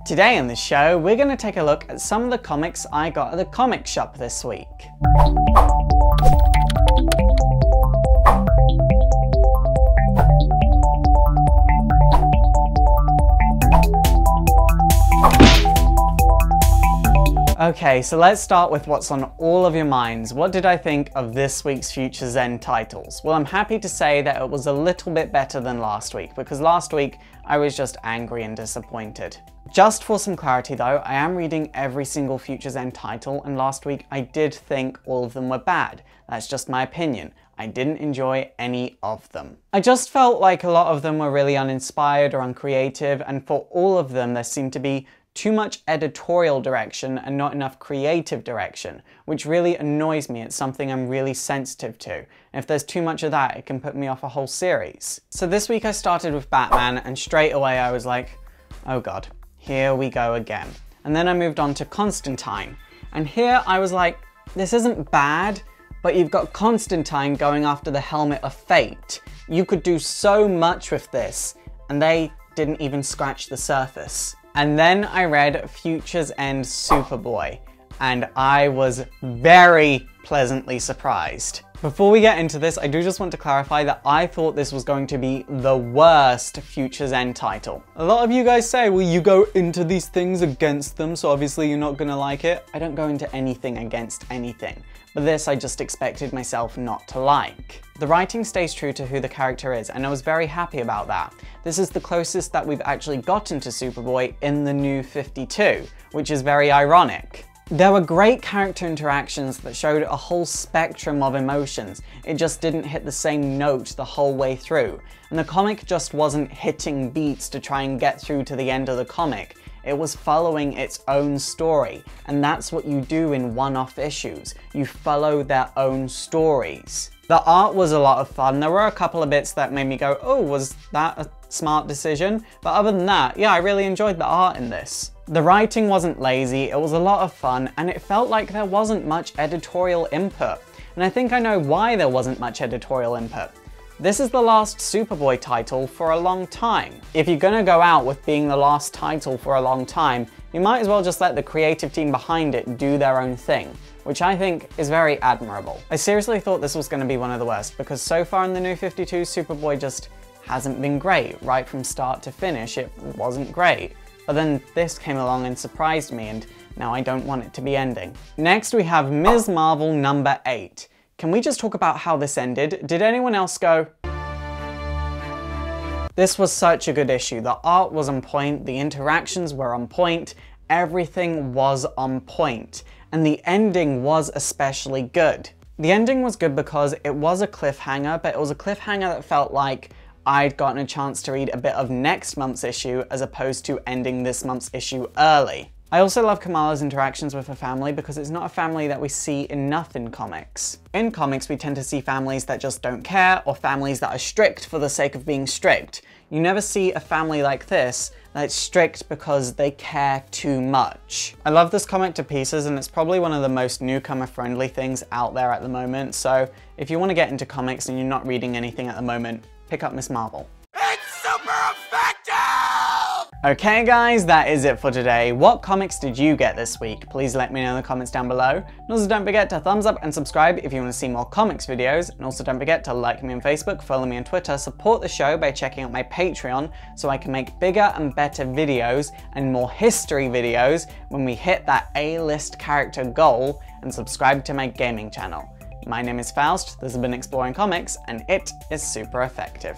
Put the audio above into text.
Today on the show, we're going to take a look at some of the comics I got at the comic shop this week. Okay, so let's start with what's on all of your minds. What did I think of this week's Future's End titles? Well, I'm happy to say that it was a little bit better than last week, because last week I was just angry and disappointed. Just for some clarity though, I am reading every single Future's End title, and last week I did think all of them were bad. That's just my opinion. I didn't enjoy any of them. I just felt like a lot of them were really uninspired or uncreative, and for all of them there seemed to be too much editorial direction and not enough creative direction, which really annoys me. It's something I'm really sensitive to. And if there's too much of that, it can put me off a whole series. So this week I started with Batman, and straight away I was like, oh god, here we go again. And then I moved on to Constantine. And here I was like, this isn't bad, but you've got Constantine going after the Helmet of Fate. You could do so much with this, and they didn't even scratch the surface. And then I read Future's End Superboy, and I was very pleasantly surprised. Before we get into this, I do just want to clarify that I thought this was going to be the worst Future's End title. A lot of you guys say, well, you go into these things against them, so obviously you're not gonna like it. I don't go into anything against anything, but this I just expected myself not to like. The writing stays true to who the character is, and I was very happy about that. This is the closest that we've actually gotten to Superboy in the New 52, which is very ironic. There were great character interactions that showed a whole spectrum of emotions. It just didn't hit the same note the whole way through. And the comic just wasn't hitting beats to try and get through to the end of the comic. It was following its own story, and that's what you do in one-off issues. You follow their own stories. The art was a lot of fun. There were a couple of bits that made me go, oh, was that a smart decision? But other than that, yeah, I really enjoyed the art in this. The writing wasn't lazy, it was a lot of fun, and it felt like there wasn't much editorial input. And I think I know why there wasn't much editorial input. This is the last Superboy title for a long time. If you're gonna go out with being the last title for a long time, you might as well just let the creative team behind it do their own thing, which I think is very admirable. I seriously thought this was gonna be one of the worst, because so far in the New 52, Superboy just hasn't been great. Right from start to finish, it wasn't great. But then this came along and surprised me, and now I don't want it to be ending. Next we have Ms.Marvel number 8. Can we just talk about how this ended? Did anyone else go? This was such a good issue. The art was on point, the interactions were on point, everything was on point, and the ending was especially good. The ending was good because it was a cliffhanger, but it was a cliffhanger that felt like I'd gotten a chance to read a bit of next month's issue as opposed to ending this month's issue early. I also love Kamala's interactions with her family because it's not a family that we see enough in comics. In comics, we tend to see families that just don't care, or families that are strict for the sake of being strict. You never see a family like this that's strict because they care too much. I love this comic to pieces, and it's probably one of the most newcomer-friendly things out there at the moment, so if you want to get into comics and you're not reading anything at the moment, pick up Ms.Marvel. Okay guys, that is it for today. What comics did you get this week? Please let me know in the comments down below. And also don't forget to thumbs up and subscribe if you want to see more comics videos. And also don't forget to like me on Facebook, follow me on Twitter, support the show by checking out my Patreon so I can make bigger and better videos and more history videos when we hit that A-list character goal, and subscribe to my gaming channel. My name is Faust, this has been Exploring Comics, and it is super effective.